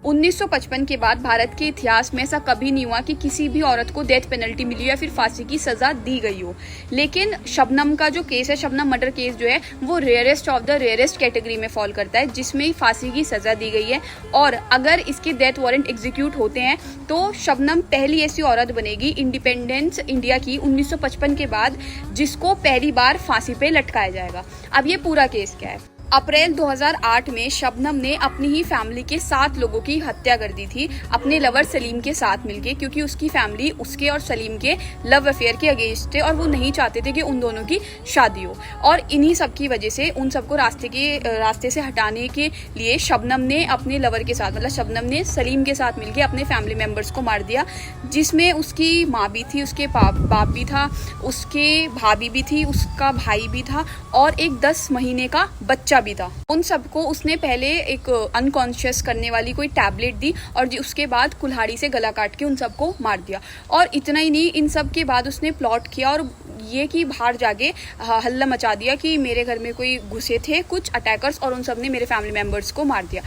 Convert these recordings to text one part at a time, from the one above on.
1955 के बाद भारत के इतिहास में ऐसा कभी नहीं हुआ कि किसी भी औरत को डेथ पेनल्टी मिली हो या फिर फांसी की सजा दी गई हो। लेकिन शबनम का जो केस है, शबनम मर्डर केस जो है, वो rarest of the rarest category में फॉल करता है, जिसमें फांसी की सजा दी गई है। और अगर इसके डेथ वारंट एग्जीक्यूट होते हैं तो शबनम पहली ऐसी औरत बनेगी इंडिपेंडेंस इंडिया की 1955 के बाद जिसको पहली बार फांसी पे लटकाया जाएगा। अब ये पूरा केस क्या है? अप्रैल 2008 में शबनम ने अपनी ही फैमिली के 7 लोगों की हत्या कर दी थी अपने लवर सलीम के साथ मिलके, क्योंकि उसकी फैमिली उसके और सलीम के लव अफेयर के अगेंस्ट थे और वो नहीं चाहते थे कि उन दोनों की शादी हो। और इन्हीं सब की वजह से उन सबको रास्ते से हटाने के लिए शबनम ने अपने लवर के साथ, मतलब शबनम ने सलीम के साथ मिलके अपने फैमिली मेम्बर्स को मार दिया, जिसमें उसकी माँ भी थी, उसके बाप भी था, उसके भाभी भी थी, उसका भाई भी था और एक 10 महीने का बच्चा भी था। उन सबको उसने पहले एक अनकॉन्शियस करने वाली कोई टैबलेट दी और उसके बाद कुल्हाड़ी से गला काट के उन सबको मार दिया। और इतना ही नहीं, इन सब के बाद उसने प्लॉट किया और ये कि बाहर जाके हल्ला मचा दिया कि मेरे घर में कोई घुसे थे कुछ अटैकर्स और उन सब ने मेरे फैमिली मेम्बर्स को मार दिया।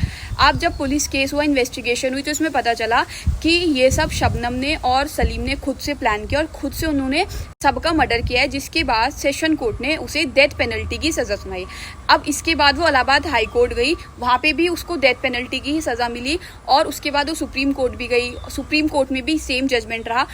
अब जब पुलिस केस हुआ, इन्वेस्टिगेशन हुई, तो इसमें पता चला कि ये सब शबनम ने और सलीम ने खुद से प्लान किया और खुद से उन्होंने सबका मर्डर किया है, जिसके बाद सेशन कोर्ट ने उसे डेथ पेनल्टी की सजा सुनाई। अब इसके बाद वो इलाहाबाद हाई कोर्ट गई, वहाँ पे भी उसको डेथ पेनल्टी की ही सजा मिली और उसके बाद वो सुप्रीम कोर्ट भी गई, सुप्रीम कोर्ट में भी सेम जजमेंट रहा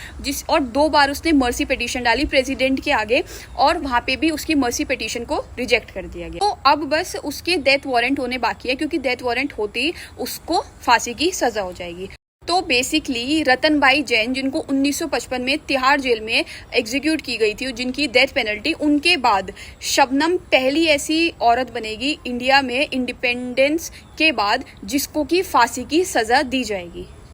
और 2 बार उसने मर्सी पिटीशन डाली प्रेसिडेंट के आगे और वहाँ पे भी उसकी मर्सी पिटीशन को रिजेक्ट कर दिया गया। तो अब बस उसके डेथ वारंट होने बाकी है, क्योंकि डेथ वारंट होते ही उसको फांसी की सजा हो जाएगी। तो बेसिकली रतनबाई जैन, जिनको 1955 में तिहाड़ जेल में एग्जीक्यूट की गई थी, जिनकी डेथ पेनल्टी, उनके बाद शबनम पहली ऐसी औरत बनेगी इंडिया में इंडिपेंडेंस के बाद जिसको की फांसी की सजा दी जाएगी।